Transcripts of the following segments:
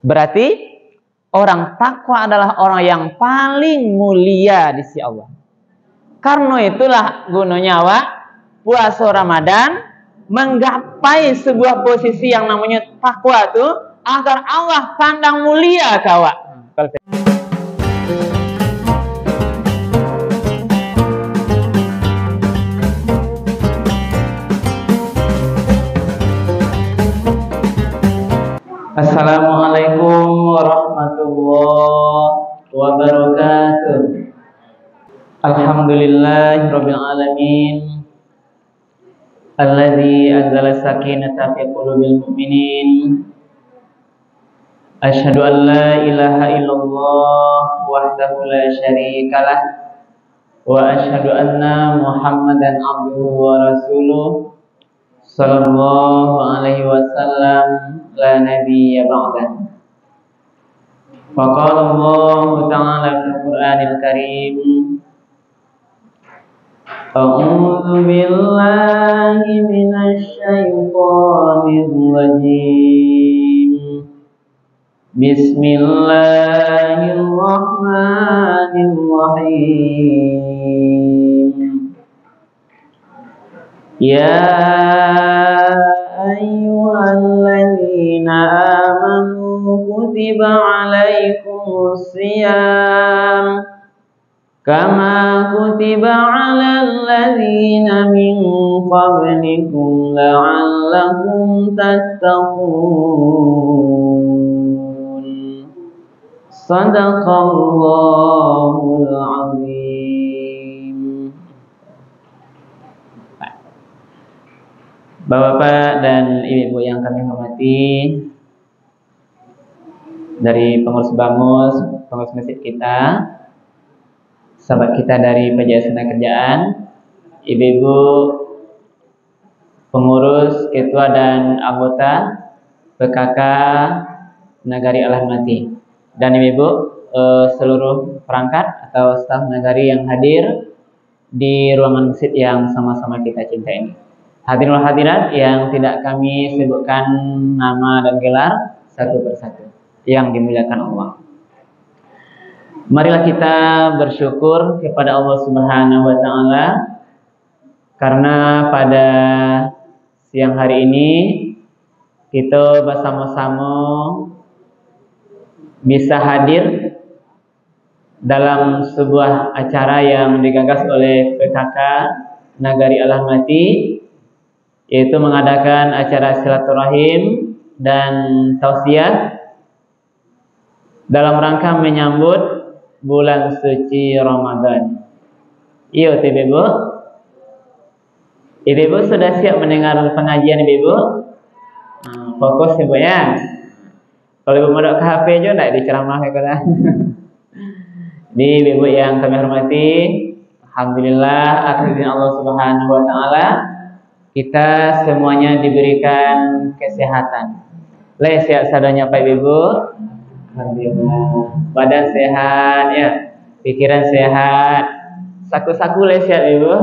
Berarti orang takwa adalah orang yang paling mulia di sisi Allah. Karena itulah gunanya puasa Ramadan, menggapai sebuah posisi yang namanya takwa itu agar Allah pandang mulia kawan. Assalamualaikum warahmatullahi wabarakatuh. Alhamdulillahirabbil alamin. Alladzi anzala sakinata fi qulubil mu'minin. Asyhadu an la ilaha illallah wahdahu la syarikalah wa asyhadu anna Muhammadan abduhu wa rasuluh sallallahu alaihi wasallam la nabiyya ba'dah. Wa qala Allah ta'ala fil Qur'anil Karim, a'udzu billahi minasy syaithanir rajim. Bismillahirrahmanirrahim. Ya ayyuhalladzina amanu kutiba alaikumus shiyam kama kutiba alal ladzina min qablikum la'allakum tattaqun. Shadaqallahul azim. Bapak-bapak dan ibu-ibu yang kami hormati, dari pengurus Bamus, pengurus masjid kita, sahabat kita dari Pajasana Kerjaan, ibu-ibu pengurus, ketua dan anggota PKK Nagari Al-Ahmati, dan ibu-ibu seluruh perangkat atau staf Nagari yang hadir di ruangan masjid yang sama-sama kita cintai ini. Hadirin hadirat yang tidak kami sebutkan nama dan gelar satu persatu yang dimuliakan Allah. Marilah kita bersyukur kepada Allah Subhanahu wa taala karena pada siang hari ini kita bersama-sama bisa hadir dalam sebuah acara yang digagas oleh PKK Nagari Al-Ahmati, yaitu mengadakan acara silaturahim dan tausiah dalam rangka menyambut bulan suci Ramadan. Iya, ibu-ibu. Ibu-ibu sudah siap mendengar pengajian ibu-ibu? Fokus ibu ya. Kalau ibu mau ke HP juga tidak diceramah kan? Di ibu-ibu yang kami hormati, alhamdulillah atas izin Allah Subhanahu wa taala kita semuanya diberikan kesehatan. Sehat sadanya Pak Ibu. Alhamdulillah. Badan sehat ya, pikiran sehat. Saku-saku sehat Ibu.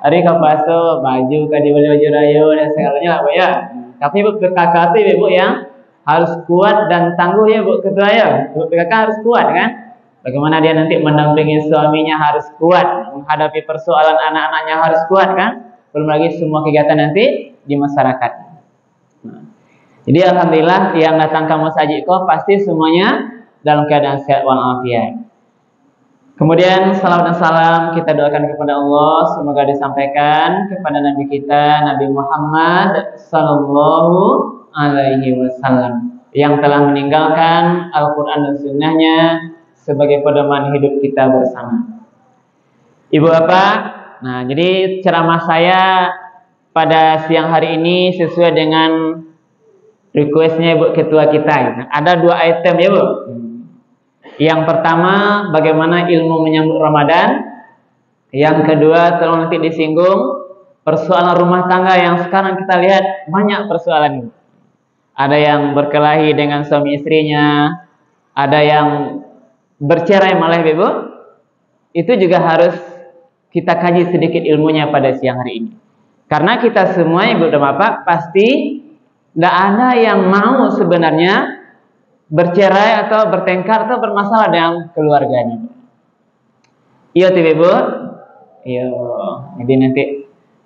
Hari kapaso baju kadi baju rayo dan segalanya apa ya. Tapi Ibu PKK Ibu yang harus kuat dan tangguh ya Bu ketua ya. Ibu PKK harus kuat kan? Bagaimana dia nanti mendampingi suaminya harus kuat, menghadapi persoalan anak-anaknya harus kuat kan? Belum lagi semua kegiatan nanti di masyarakat. Jadi alhamdulillah yang datang ke masjid kok pasti semuanya dalam keadaan sehat walafiat. Kemudian salawat dan salam kita doakan kepada Allah, semoga disampaikan kepada Nabi kita Nabi Muhammad sallallahu alaihi wasallam yang telah meninggalkan Al-Quran dan Sunnahnya sebagai pedoman hidup kita bersama. Ibu bapak, nah jadi ceramah saya pada siang hari ini sesuai dengan requestnya Ibu Ketua kita. Ada dua item ya Bu. Yang pertama bagaimana ilmu menyambut Ramadan. Yang kedua tolong nanti disinggung persoalan rumah tangga yang sekarang kita lihat banyak persoalan ini. Ada yang berkelahi dengan suami istrinya, ada yang bercerai malah Ibu. Itu juga harus kita kaji sedikit ilmunya pada siang hari ini. Karena kita semua Ibu dan Bapak pasti Tidak ada yang mau sebenarnya bercerai atau bertengkar atau bermasalah dengan keluarganya. Iya tiba ibu. Iya. Jadi nanti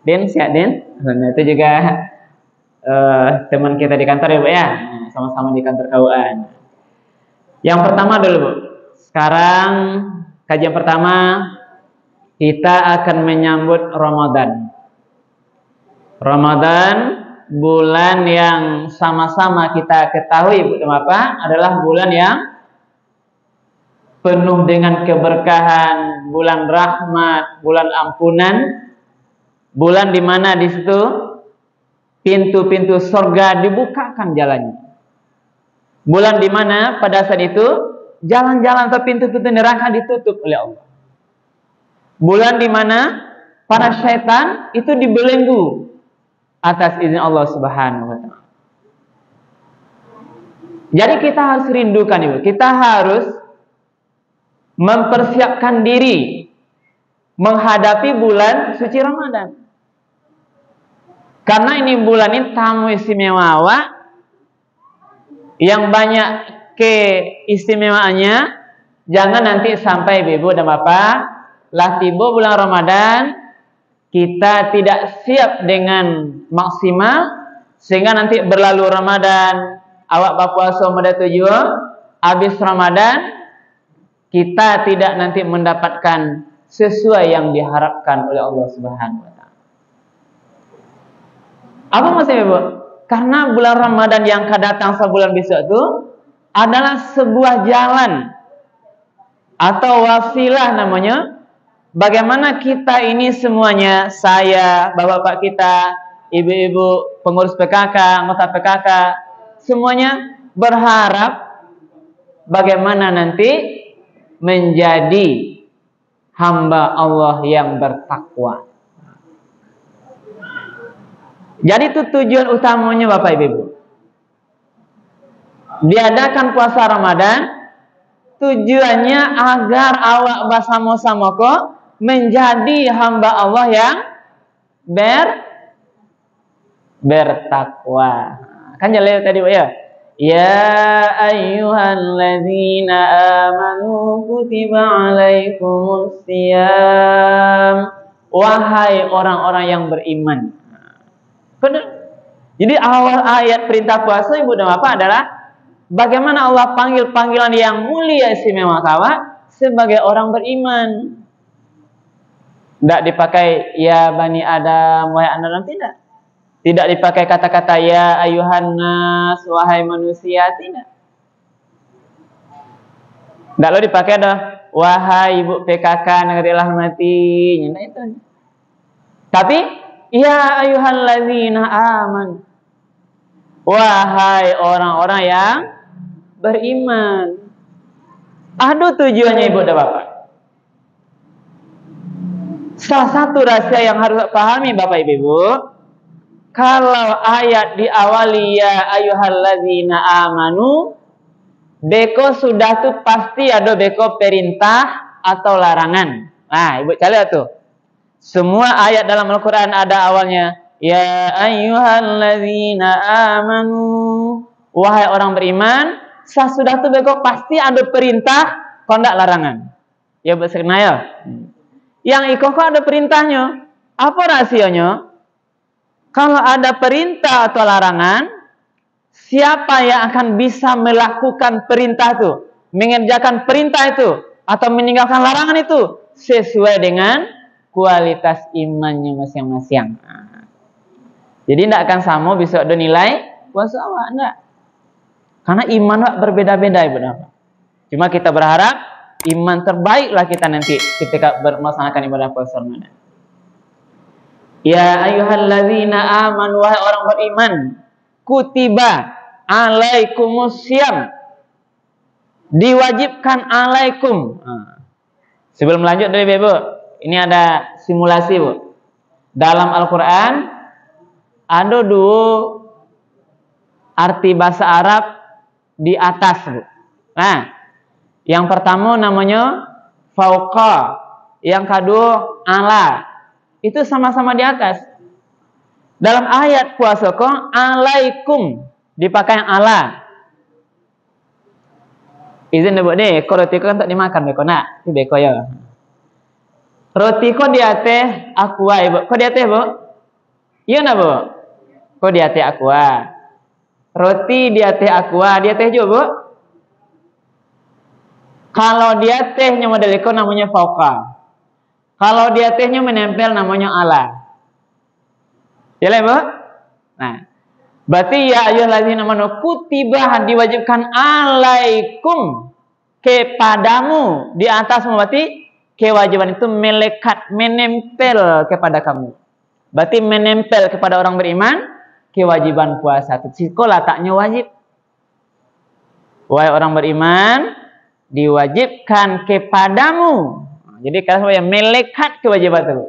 Den siap Den. Nah, itu juga teman kita di kantor ya Bu ya. Sama-sama di kantor KUA. Yang pertama dulu Bu. Sekarang kajian pertama kita akan menyambut Ramadan. Ramadan bulan yang sama-sama kita ketahui Bu apa adalah bulan yang penuh dengan keberkahan, bulan rahmat, bulan ampunan, bulan di mana di situ pintu-pintu surga dibukakan jalannya. Bulan di mana pada saat itu jalan-jalan atau pintu-pintu neraka ditutup oleh Allah. Bulan di mana para syaitan itu dibelenggu atas izin Allah Subhanahu wa taala. Jadi kita harus rindukan Ibu. Kita harus mempersiapkan diri menghadapi bulan suci Ramadan. Karena ini bulan ini tamu istimewa yang banyak keistimewaannya. Jangan nanti sampai Ibu dan Bapak lah tiba bulan Ramadan kita tidak siap dengan maksimal sehingga nanti berlalu Ramadan, awak berpuasa pada tujuan, habis Ramadan kita tidak nanti mendapatkan sesuai yang diharapkan oleh Allah Subhanahu wa taala. Apa maksudnya, Bu? Karena bulan Ramadan yang akan datang sebulan besok itu adalah sebuah jalan atau wasilah namanya. Bagaimana kita ini semuanya, saya, bapak-bapak kita, ibu-ibu, pengurus PKK, anggota PKK, semuanya berharap bagaimana nanti menjadi hamba Allah yang bertakwa. Jadi itu tujuan utamanya Bapak Ibu. Diadakan puasa Ramadan tujuannya agar awak bersama-sama kok menjadi hamba Allah yang bertakwa. Kan jelas tadi Bu ya. Ya ayyuhalladzina amanu kutiba alaikumus shiyam. Wahai orang-orang yang beriman. Benar. Jadi awal ayat perintah puasa Ibu dan Bapak adalah bagaimana Allah panggil panggilan yang mulia istimewa kawan sebagai orang beriman. Tidak dipakai ya Bani Adam, wahai anak Adam, tidak. Tidak dipakai kata-kata ya ayuhan nas, wahai manusia, tidak. Tidak lo dipakai dah wahai ibu PKK negeri rahmati, tidak itu. Tapi ya ayyuhalladzina aman, wahai orang-orang yang beriman. Aduh tujuannya Ibu dan Bapak. Salah satu rahasia yang harus pahami Bapak Ibu, kalau ayat diawali ya ayyuhalladzina amanu, beko sudah tuh pasti ada beko perintah atau larangan. Nah, Ibu cari tuh. Semua ayat dalam Al-Quran ada awalnya ya ayyuhalladzina amanu, wahai orang beriman. Sudah tuh beko pasti ada perintah, kondak larangan. Ya bersenaya. Yang kok ada perintahnya. Apa rahasianya? Kalau ada perintah atau larangan, siapa yang akan bisa melakukan perintah itu, mengerjakan perintah itu, atau meninggalkan larangan itu sesuai dengan kualitas imannya masing-masing. Jadi tidak akan sama bisa ada nilai puasa awak, enggak. Karena iman awak berbeda-beda Ibu dan Bapak. Cuma kita berharap iman terbaiklah kita nanti ketika melaksanakan ibadah puasa Ramadan. Ya ayyuhalladzina amanu, wahai orang beriman, kutiba alaikumus syiyam, diwajibkan alaikum. Sebelum lanjut dari Ibu, ini ada simulasi Bu. Dalam Al-Quran ada dua arti bahasa Arab di atas Bu. Nah, yang pertama namanya fauqa, yang kedua ala. Itu sama-sama di atas. Dalam ayat puasa ko alaikum dipakai ala. Izin deh, Bu deh, ko roti ko kan tak dimakan beko nak, ti beko ya. Roti ko di ate aqua, Ibu. Ko di ate, Bu? Iya na, Bu? Ko di ate aqua. Roti di ate aqua, di ate juga, Bu? Kalau dia tehnya model itu namanya fauqa. Kalau dia tehnya menempel namanya ala. Ya lah, Bu? Nah, berarti ya ayyuhallazina amanu kutiba diwajibkan alaikum kepadamu di atasmu, berarti kewajiban itu melekat, menempel kepada kamu. Berarti menempel kepada orang beriman kewajiban puasa. Siko letaknya wajib. Wahai orang beriman, diwajibkan kepadamu. Jadi kalau yang melekat kewajiban itu.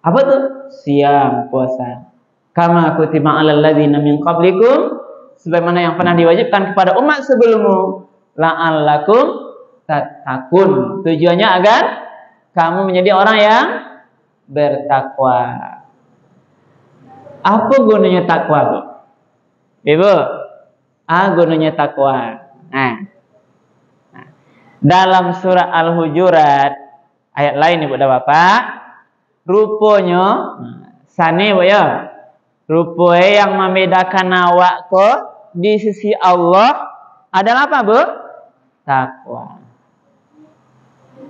Apa tuh? Siam, puasa. Kama kutiba 'alal ladzina min qablikum, sebagaimana yang pernah diwajibkan kepada umat sebelummu, la'allakum tattaqun. Tujuannya agar kamu menjadi orang yang bertakwa. Apa gunanya takwa, Bu? Ibu, gunanya takwa. Nah, dalam surah Al-Hujurat ayat lain, Ibu dan Bapak, rupanya sane, Bu ya, rupanya yang membedakan awak ko di sisi Allah adalah apa, Bu? Takwa.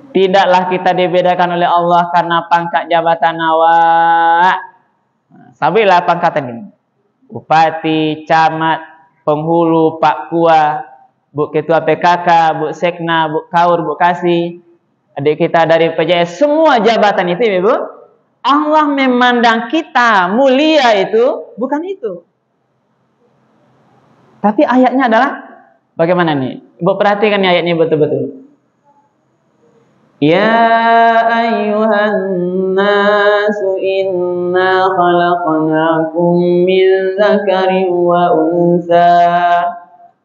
Tidaklah kita dibedakan oleh Allah karena pangkat jabatan awak. Sabilah pangkatan ini. Bupati, camat, penghulu, Pak Kua, Bu Ketua PKK, Bu Sekna, Bu Kaur, Bu Kasih, adik kita dari PJS, semua jabatan itu, Ibu, Allah memandang kita mulia itu bukan itu. Tapi ayatnya adalah bagaimana nih? Ibu perhatikan ayatnya betul-betul. Ya ayyuhan nasu inna khalaqnakum min dzakarin wa unsa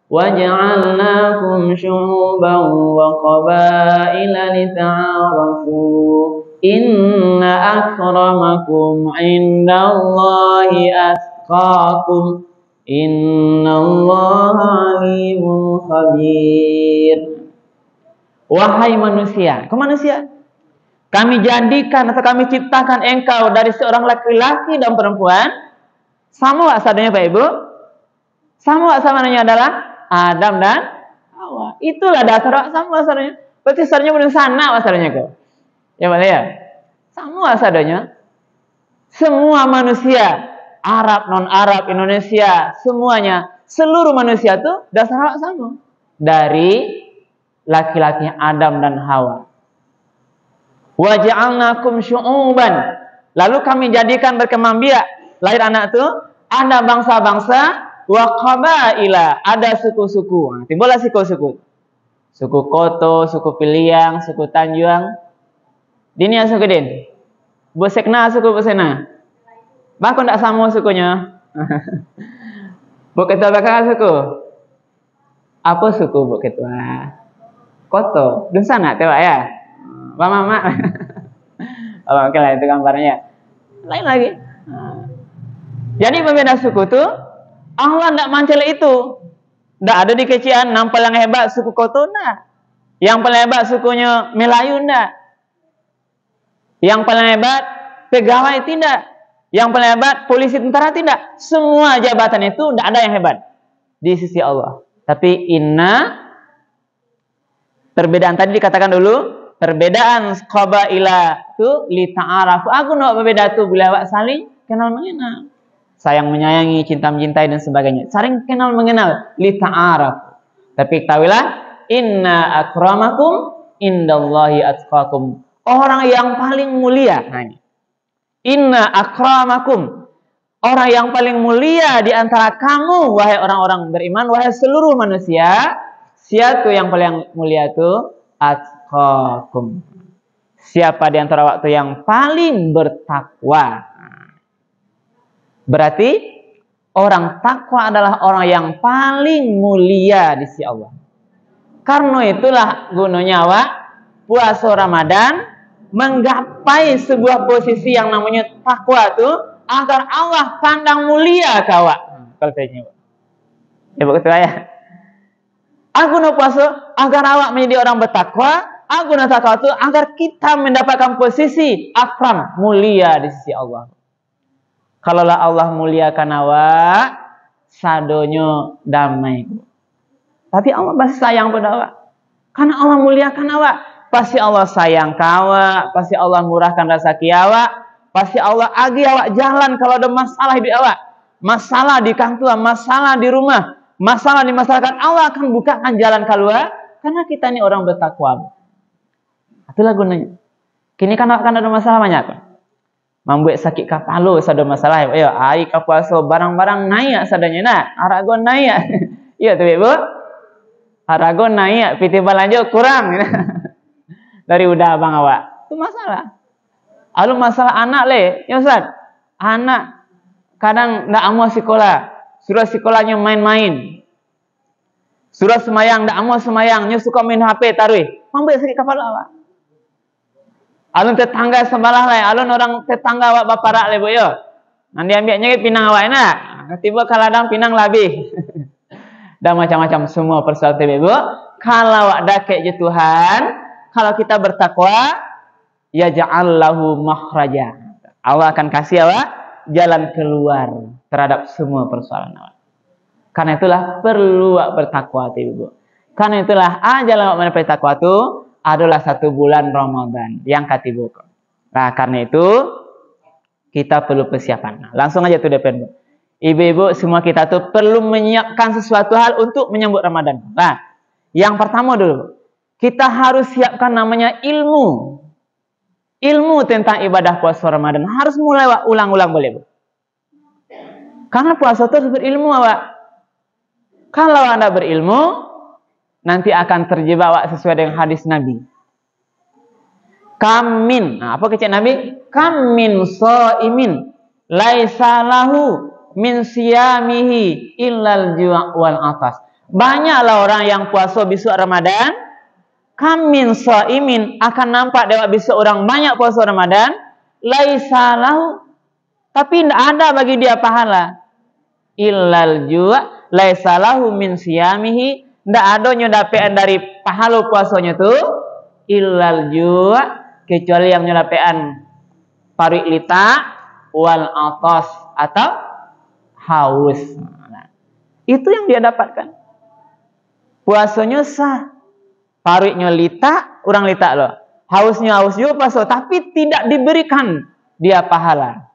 waja'alnakum syu'uban wa qabaila lita'arafu inna akramakum 'indallahi atqakum innallaha 'alimun khabir. Wahai manusia, ke manusia, kami jadikan atau kami ciptakan engkau dari seorang laki-laki dan perempuan. Sama asalnya, Pak Ibu. Sama asalnya adalah Adam dan Hawa. Itulah dasar sama asalnya. Berarti asalnya belum sana asalnya kok. Ya Pak ya. Sama asalnya. Semua manusia, Arab, non-Arab, Indonesia, semuanya, seluruh manusia itu dasar sama. Dari laki-laki Adam dan Hawa. Wa ja'alnakum syu'uban. Lalu kami jadikan berkembang biak. Lahir anak itu ada bangsa-bangsa, wa qabaila, ada suku-suku. Nah, timbullah suku-suku. Suku Koto, suku Piliang, suku Tanjuang. Dini suku Din. Bu Sekna suku Bu Sena. Bahkan tidak sama sukunya. Bu Ketua bakal suku. Apa suku Bu Ketua? Koto, dun sana tewak ya, mama. Oh, oke lah itu gambarnya. Lain lagi. Jadi pembeda suku tuh Allah tidak mancel itu. Tidak ada di kecian nampal yang hebat suku Koto enggak. Yang paling hebat sukunya Melayu enggak. Yang paling hebat pegawai tidak. Yang paling hebat polisi tentara tidak. Semua jabatan itu tidak ada yang hebat di sisi Allah. Tapi perbedaan tadi dikatakan dulu, perbedaan qabaila itu li ta'arafu. Aku nak berbeda tu bila awak saling kenal mengenal. Sayang menyayangi, cinta mencintai dan sebagainya. Saling kenal mengenal li ta'arafu. Tapi ketahuilah inna akramakum indallahi atqakum. Orang yang paling mulia. Inna akramakum. Orang yang paling mulia di antara kamu wahai orang-orang beriman, wahai seluruh manusia. Siapa yang paling mulia itu? Atqakum. Siapa di antara waktu yang paling bertakwa? Berarti orang takwa adalah orang yang paling mulia di sisi Allah. Karena itulah gunanya puasa Ramadan menggapai sebuah posisi yang namanya takwa itu agar Allah pandang mulia kau. Kalau tanya, ya begitu ya. Aku nak puasa agar awak menjadi orang bertakwa. Aku nak takwa itu agar kita mendapatkan posisi akram, mulia di sisi Allah. Kalaulah Allah muliakan awak, sadonyo damai. Tapi Allah pasti sayang pada awak. Karena Allah muliakan awak, pasti Allah sayang awak, pasti Allah murahkan rezeki awak, pasti Allah agi awak jalan kalau ada masalah hidup awak. Masalah di kantor, masalah di rumah, masalah di masyarakat, Allah akan bukakan jalan keluar karena kita ini orang bertakwa. Itulah gunanya. Kini kan akan ada masalah banyak. Membuat sakit kepala ada masalah. Ayo, hari puasa barang-barang naik sadanya nak, arago naik. Iya tu Ibu. Arago naik, piti balanja kurang. Dari udah abang awak. Itu masalah. Lalu masalah anak le, ya Ustaz. Anak kadang ndak mau sekolah. Suruh sekolahnya main-main. Suruh semayang ndak mau semayang, nya suka main HP taruh. Membuat sakit kepala awak. Alun tetangga sebelah lah, alun orang tetangga awak baparak le Bu yo. Nanti ambilnya pinang awak enak. Tiba kaladang pinang lebih. Dan macam-macam semua persoalan Bu. Kalau awak dakek je Tuhan, kalau kita bertakwa, ya ja'allahu makhraja. Allah akan kasih awak jalan keluar terhadap semua persoalan awak. Karena itulah perlu awak bertakwa Bu. Karena itulah jalan awak menuju takwa itu adalah 1 bulan Ramadan yang katibuka. Nah, karena itu kita perlu persiapan. Nah, langsung aja tuh depan. Ibu-ibu semua kita tuh perlu menyiapkan sesuatu hal untuk menyambut Ramadan. Nah, yang pertama dulu, kita harus siapkan namanya ilmu. Ilmu tentang ibadah puasa Ramadan harus mulai ulang-ulang boleh, Bu. Karena puasa itu harus berilmu, Awak. Kalau Anda berilmu, nanti akan terjebak awak sesuai dengan hadis Nabi. Kamin, nah, apa kecek Nabi? Kamin shaimin laisa lahu min siyamihi illal ju' wal atas. Banyaklah orang yang puasa besok Ramadan. Kamin shaimin akan nampak dewa besok orang banyak puasa Ramadan. Laisa lahu, tapi tidak ada bagi dia pahala. Illal ju' laisa lahu min siyamihi, ndak ada nyodapean dari pahala puasanya tu illal ju' kecuali yang nyodapean parik lita wal atas atau haus. Nah, itu yang dia dapatkan. Puasanya sah. Pariknya lita, orang lita loh. Hausnya haus juga puasa, tapi tidak diberikan dia pahala.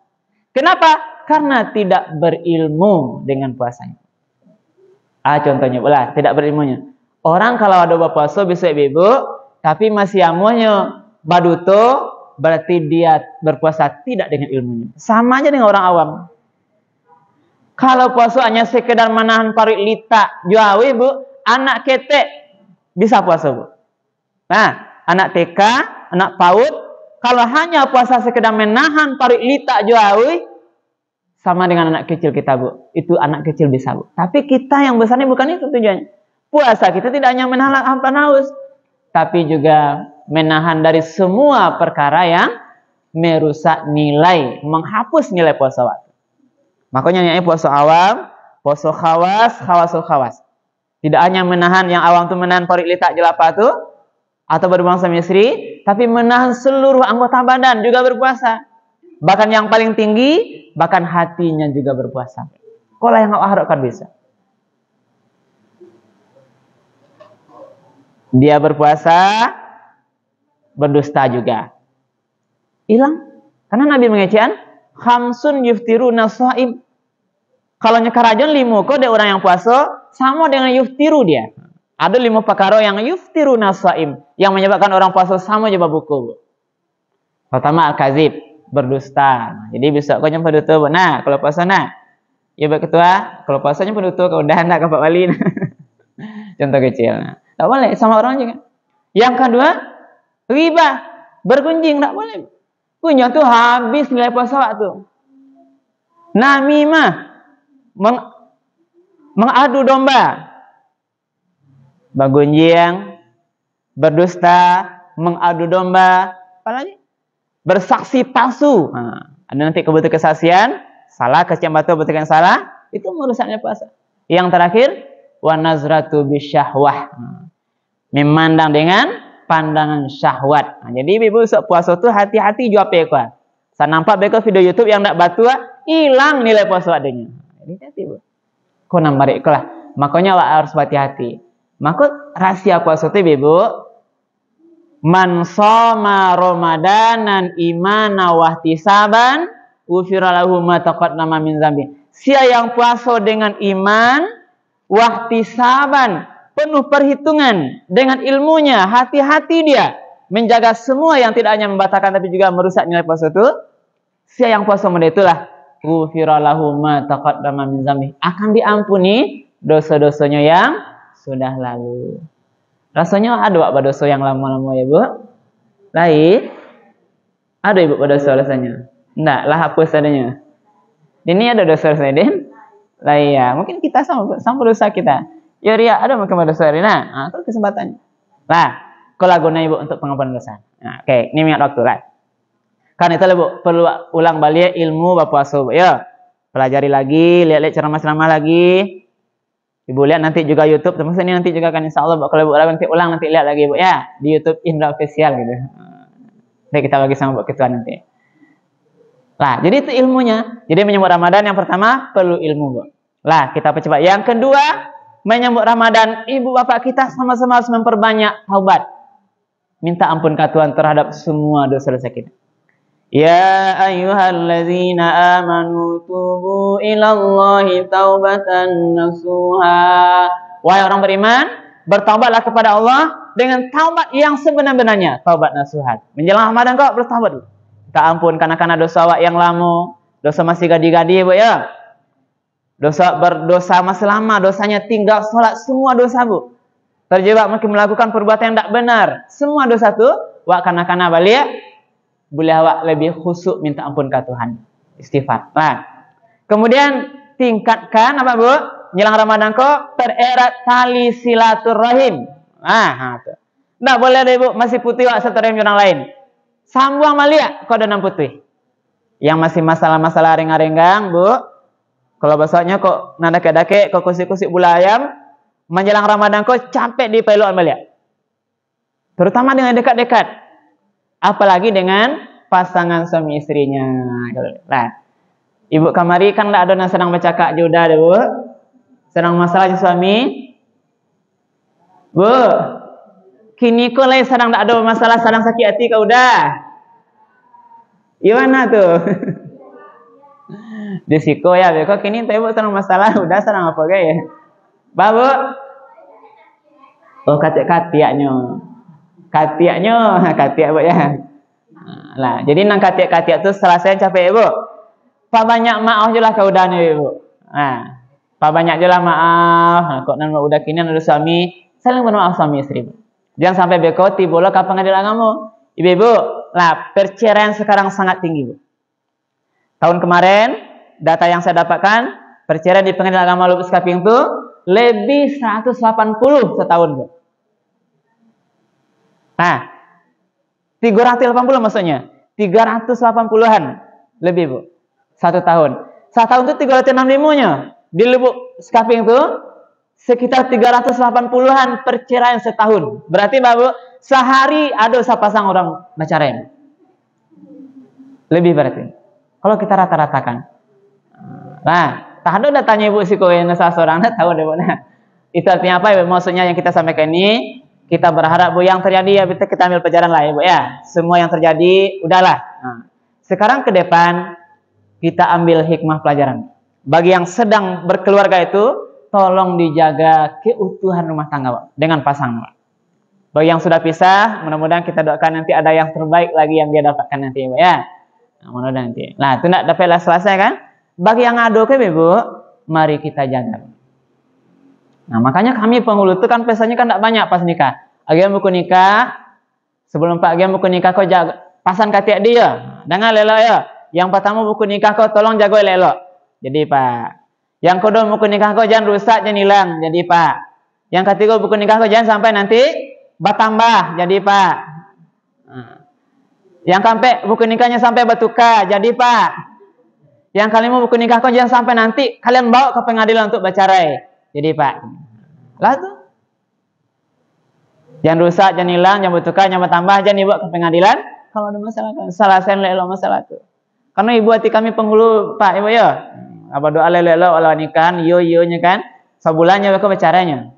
Kenapa? Karena tidak berilmu dengan puasanya. Contohnya pula tidak berilmunya. Orang kalau ada berpuasa bisa ibu, tapi masih amunya baduto, berarti dia berpuasa tidak dengan ilmunya. Sama aja dengan orang awam. Kalau puasa hanya sekedar menahan parik lita, jauh ibu, anak ketek bisa puasa Bu. Nah, anak TK, anak PAUD, kalau hanya puasa sekedar menahan parik lita jauh, sama dengan anak kecil kita Bu. Itu anak kecil bisa Bu. Tapi kita yang besar ini bukan itu tujuannya. Puasa kita tidak hanya menahan lapar haus, tapi juga menahan dari semua perkara yang merusak nilai, menghapus nilai puasa waktu. Makanya yang puasa awam, puasa khawas, khawasul khawas. Tidak hanya menahan yang awam itu menahan parik lita jelapa itu atau berbangsa misri, tapi menahan seluruh anggota badan juga berpuasa. Bahkan yang paling tinggi, bahkan hatinya juga berpuasa. Kalau yang awak harapkan bisa. Dia berpuasa, berdusta juga. Hilang. Karena Nabi mengecekan, khamsun yuftiruna shaim. Kalau nyekarajon 5 kok ada orang yang puasa, sama dengan yuftiru dia. Ada 5 perkara yang yuftiruna shaim, yang menyebabkan orang puasa sama juga buku. Pertama al-kazib, berdusta. Jadi besok kau nyampe duta. Nah, kalau puasa nah, ya Pak Ketua, kalau puasanya pun duta kau udah hendak ke Pak Wali. Contoh kecil. Nah, tak boleh sama orang juga. Yang kedua, riba, bergunjing tak boleh. Punya tuh habis nilai puasa waktu. Namimah, mengadu domba, bergunjing, berdusta, mengadu domba, apalagi bersaksi palsu. Nah, Ada nanti kebutuhan kesaksian, salah kecium batu betul salah, itu merusaknya puasa. Yang terakhir, wa nazratu bisyahwah. Memandang dengan pandangan syahwat. Nah, jadi ibu puasa itu hati-hati jawab beko. Saya nampak beko video YouTube yang nak batu, hilang nilai puasa adanya. Jadi hati ibu. Kau nampak lah. Makanya harus hati-hati. Maka rahasia puasa itu ibu, man shoma ramadanan imana wahtisaban ghufira lahu ma taqaddama min dzambi. Siapa yang puasa dengan iman wahtisaban, penuh perhitungan dengan ilmunya, hati-hati dia menjaga semua yang tidak hanya membatalkan tapi juga merusak nilai puasa itu. Siapa yang puasa model itulah ghufira lahu ma taqaddama min dzambi, akan diampuni dosa-dosanya yang sudah lalu. Rasanya ada apa dosa yang lama-lama ya bu? Lain? Ada ibu pada dosa rasanya? Enggak, lah hapus adanya. Ini ada dosa rasanya, lah iya, mungkin kita sama dosa kita. Ya ria, ada mungkin dosa Rina. Nah, itu kesempatannya. Lah, kalau guna ibu untuk pengampunan dosa. Nah, oke, ini minyak waktu lah. Kan itu ibu perlu ulang balik ilmu berpuasa, ya. Pelajari lagi, lihat-lihat ceramah-ceramah lagi. Ibu lihat nanti juga YouTube, terus ini nanti juga kan insya Allah kalau ibu nanti ulang nanti lihat lagi ibu ya di YouTube Indra Official gitu. Nanti kita bagi sama bu ketua nanti. Lah jadi itu ilmunya. Jadi menyambut Ramadan yang pertama perlu ilmu bu. Lah kita percepat. Yang kedua menyambut Ramadan ibu bapak kita sama-sama harus memperbanyak taubat, minta ampun ke Tuhan terhadap semua dosa-dosa kita. Ya ayyuhallazina amanu tubu ilallahi taubatan nasuha. Wahai orang beriman, bertaubatlah kepada Allah dengan taubat yang sebenar-benarnya, taubat nasuhat. Menjelang Ramadan kau bertaubat dulu. Minta ampun karena dosa yang lama, dosa masih gadi-gadi bu ya. Berdosa masih lama, dosanya tinggal sholat, semua dosa bu. Terjebak mungkin melakukan perbuatan yang tidak benar, semua dosa tu wa karena balik. Boleh awak lebih khusyuk minta ampun ke Tuhan, istighfar. Nah, kemudian tingkatkan apa bu? Menjelang Ramadan kok pererat tali silaturahim. Nah, itu. Nggak boleh deh bu, masih putih wak silaturahim orang lain. Sambung malia kok ada putih. Yang masih masalah-masalah ring-ringgang bu, kalau besoknya kok nada kedake, kok kusik-kusik bula ayam, menjelang Ramadan kok capek di peluan malia. Terutama dengan dekat-dekat. Apalagi dengan pasangan suami istrinya. Nah, ibu kamari kan tak ada yang sedang bercakap juga deh bu. Sedang masalah suami. Bu, kini kau lagi sedang tak ada masalah, sedang sakit hati kau udah. Gimana tuh? Disiko ya, kok kini tapi bu sedang masalah, udah sedang apa gaya? Babu? Oh katiaknya. Katiak bu ya. Lah, jadi nang katiak tu selesai capek ibu. Pak banyak maaf je lah kau udah nih ibu. Nah, pak banyak je lah maaf. Nah, kok nan udah kini ada suami, saling bermaaf suami istri. Jangan sampai beko tiba lo kapan ada kamu. Ibu, lah perceraian sekarang sangat tinggi bu. Tahun kemarin data yang saya dapatkan perceraian di Pengadilan Agama Lubuk Kaping itu lebih 180 setahun bu. Nah, 380 maksudnya. 380-an lebih, Bu. 1 tahun. 1 tahun itu 365-nya. Di Lubuk Kaping itu sekitar 380-an perceraian setahun. Berarti, Bu, sehari ada sepasang orang bercerai. Lebih berarti. Kalau kita rata-ratakan. Nah, tak ada datanya Ibu si kowe nasa seorang tahu deh, Bu. Nah, itu artinya apa? Maksudnya yang kita sampaikan ini kita berharap bu yang terjadi ya kita ambil pelajaran lah ya bu ya. Semua yang terjadi udahlah. Nah, sekarang ke depan kita ambil hikmah pelajaran. Bagi yang sedang berkeluarga itu tolong dijaga keutuhan rumah tangga bu, dengan pasangan. Bagi yang sudah pisah, mudah-mudahan kita doakan nanti ada yang terbaik lagi yang dia dapatkan nanti bu ya. Nah, mudah-mudahan nanti. Nah itu tidak dapatlah selesai kan? Bagi yang ngadu ke bu, mari kita jaga. Nah, makanya kami penghulu itu kan pesannya kan tidak banyak pas nikah. Agen buku nikah, sebelum Pak agen buku nikah kau jaga, pasan katiak dia. Dengar lelok ya. Yang pertama buku nikah kau tolong jaga lelok. Jadi Pak. Yang kedua buku nikah kau jangan rusak, jangan hilang. Jadi Pak. Yang ketiga buku nikah kau jangan sampai nanti bertambah. Jadi Pak. Nah. Yang sampai buku nikahnya sampai bertukar, jadi Pak. Yang kalian mau buku nikah kau jangan sampai nanti kalian bawa ke pengadilan untuk bercerai. Jadi Pak. Lah tuh. Jangan rusak, jangan hilang, jangan bertukar, jangan bertambah, jangan dibawa ke pengadilan. Kalau ada masalah, salah saya lelo masalah tuh. Karena ibu hati kami penghulu Pak, ibu ya. Apa doa lelo ala nikahan, yo-yo-nya kan. Sebulannya mereka bercaranya.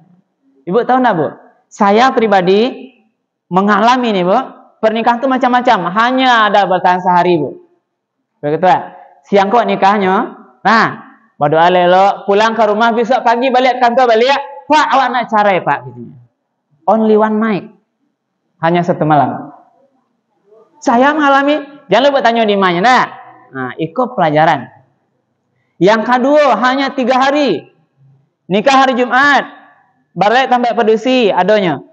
Ibu tahu enggak, Bu? Saya pribadi mengalami nih, Bu. Pernikahan itu macam-macam, hanya ada bertahan sehari, Bu. Begitu ya. Siang kok nikahnya. Nah, berdoa lelo, pulang ke rumah besok pagi balik kantor balik. Pak, awak nak cerai, Pak, gitu. Only one night. Hanya satu malam. Saya mengalami, jangan lupa tanya di mana. Nah, ikut pelajaran. Yang kedua, hanya 3 hari. Nikah hari Jumat. Balik tambah pedusi, adonya.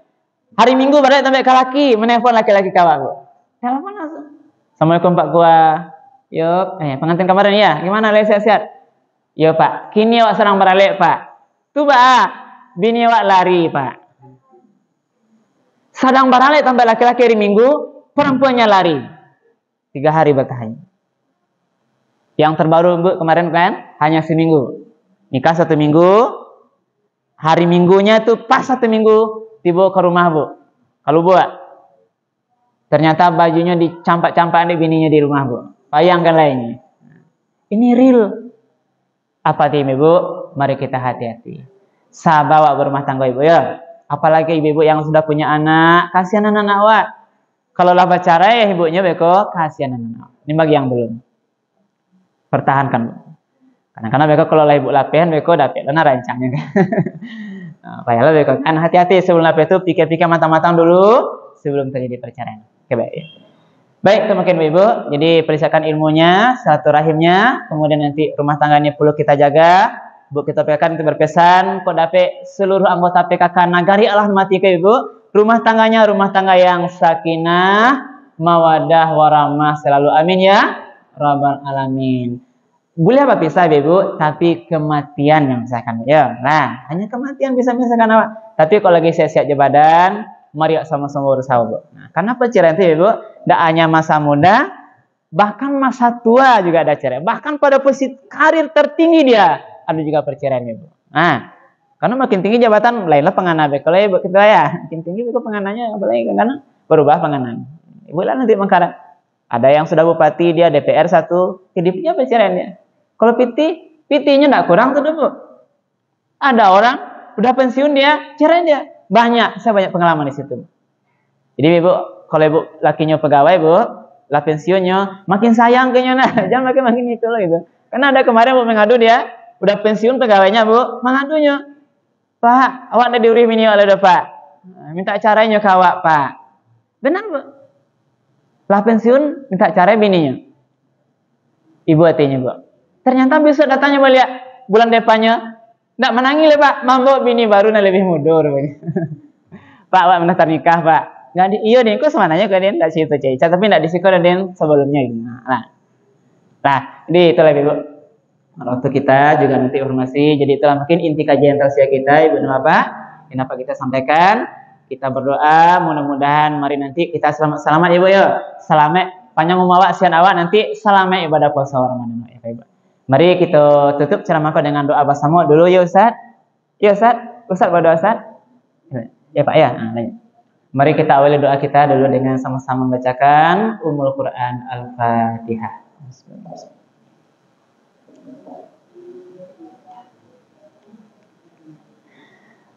Hari Minggu balik tambah ke laki, menelpon laki-laki kawan. Telepon langsung. Assalamualaikum Pak Gua. Yo, pengantin kemarin ya. Gimana lagi sehat-sehat? Yo Pak, kini awak serang beralik Pak. Tuh Pak, bini awak lari Pak. Sedang beralik tambah laki-laki hari Minggu, perempuannya lari. 3 hari bertahan. Yang terbaru Bu kemarin kan hanya seminggu. Nikah 1 minggu. Hari Minggunya tuh pas 1 minggu dibawa ke rumah Bu. Kalau buat ternyata bajunya dicampak-campak di bininya di rumah Bu. Bayangkan lainnya. Ini real. Apa tim Ibu? Mari kita hati-hati. Sahabat berumah tangga Ibu ya. Apalagi ibu-ibu yang sudah punya anak, kasihan anak-anak awak. Kalau lah bercerai ya ibunya beko, kasihan anak-anak. Ini bagi yang belum. Pertahankan. Karena beko kalau lah ibu lapihan beko dapat lana rancangnya kan. Nah, baiklah beko kan hati-hati sebelum lapih itu pikir-pikir matang-matang dulu sebelum terjadi perceraian. Oke baik. Baik, itu mungkin ibu. Jadi persiapkan ilmunya, silaturahimnya, kemudian nanti rumah tangganya perlu kita jaga. Bu kita PKK itu berpesan kok dapat seluruh anggota PKK nagari Allah mati ke ibu. Rumah tangganya rumah tangga yang sakinah, mawadah, warahmah selalu amin ya rabbal alamin. Boleh apa pisah ibu, tapi kematian yang misalkan ya. Nah, hanya kematian bisa misalkan apa. Tapi kalau lagi sehat-sehat badan, mari sama-sama berusaha Bu. Nah, karena perceraian itu ibu, tidak hanya masa muda, bahkan masa tua juga ada cerai. Bahkan pada posisi karir tertinggi dia ada juga perceraian ibu. Nah, karena makin tinggi jabatan, lainlah penganah kalau ibu kita ya, makin tinggi itu pengananya apalagi karena berubah penganan. Ibu lah nanti mengkarat. Ada yang sudah bupati dia DPR 1, hidupnya perceraiannya. Kalau PT-nya enggak kurang tuh Bu. Ada orang udah pensiun dia, cerai dia. Banyak, saya banyak pengalaman di situ. Jadi ibu, kalau ibu lakinya pegawai Bu, lah pensiunnya makin sayang kayaknya nah, jangan makin itu loh gitu. Karena ada kemarin Bu mengadu dia, udah pensiun pegawainya Bu, mengadunya. Pak, awak ada diurih ini oleh Pak. Minta caranya ke awak Pak. Benar Bu. Lah pensiun minta cara bininya. Ibu hatinya Bu. Ternyata besok datanya balik bulan depannya enggak menangis Pak, mambo bini baru nah lebih mundur. Pak, awak mendaftar nikah Pak. Enggak iya deh, kok semananya ke den enggak situ Cica, tapi enggak disiko den sebelumnya gitu. Nah, jadi itulah Ibu. Waktu kita juga nanti informasi. Jadi itulah mungkin inti kajian tausiah kita Ibu apa? Kenapa kita sampaikan? Kita berdoa mudah-mudahan mari nanti kita selamat Ibu ya. Selamat panjang umur awak sian awak nanti selamat ibadah puasa Ramadan ya Ibu. Mari kita tutup ceramah dengan doa bersama dulu ya Ustaz. Ya Ustaz, Ustaz berdoa Ustaz. Ya Pak ya. Mari kita awali doa kita dulu dengan sama-sama membacakan Ummul Quran Al-Fatihah.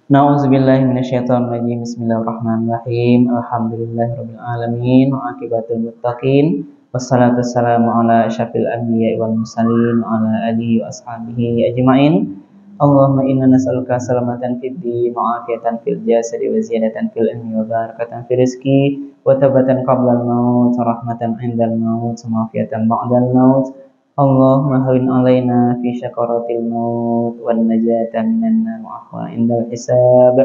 Na'udzubillahi minasyaitonirrajim. Bismillahirrahmanirrahim. Alhamdulillahirabbil alamin wa aqibatul muttaqin. Wassalatu wassalamu ala asyrafil anbiya'i wal mursalin wa ala alihi wa ashabihi ajmain. Allahumma inna nas'aluka salamatan fid din wa afiyatan fil jasadi wa ziyadatan fil ilmi wa barakatan fil rizqi wa tabatan qabla al-maut wa rahmatan 'indal maut wa afiyatan ba'dal maut. Allahumma hawin alaina fi syakaratil maut wan najata minan nar wa afwa indal hisab.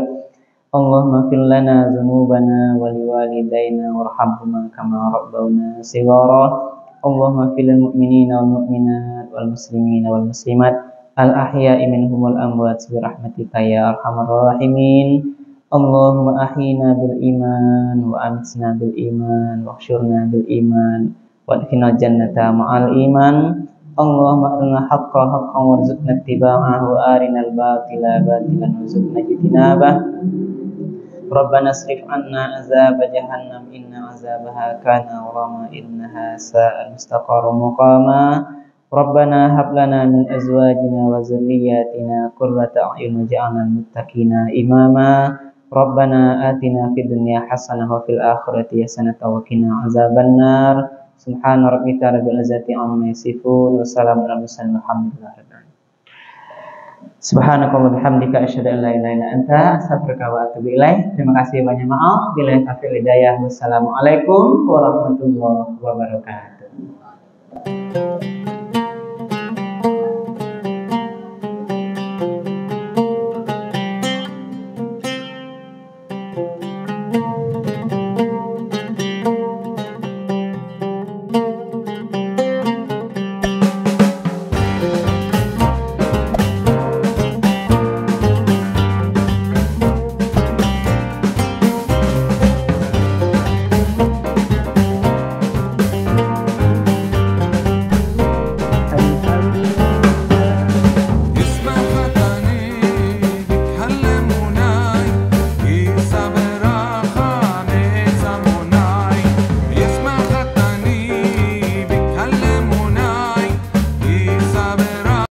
Allahumma fir lana dzunubana wa liwalidayna warhamhuma kama rabbawna shighara. Allahumma fil mu'minina wal mu'minat wal muslimina wal muslimat al ahya'i minhum wal amwat bi rahmatika ya arhamar rahimin. Allahumma ahyina bil iman wa amitna bil iman wa hsyurna bil iman wa adkhilnal jannata ma'al iman. Allahumma arina haqqa haqqan warzuqna ittiba'ah wa arinal batila batilan warzuqna ijtinabah. Rabbana asrif anna azab jahannam inna azabaha kana gharama innaha sa'at mustaqarra muqama. Rabbana hab lana min azwajina wa dzurriyyatina qurrata a'yun waj'alna lil muttaqina imama. Rabbana atina fid dunya hasanah wa fil akhirati hasanah wa qina azabannar. Subhana rabbika rabbil izzati amma yasifun wa salamun alal mursalin walhamdulillahi rabbil alamin. Subhanakallah bihamdika asyhadu an la ilaha illa anta astaghfiruka wa atubu ilaik. Terima kasih banyak, maaf bila taufiq hidayah. Wassalamualaikum warahmatullahi wabarakatuh.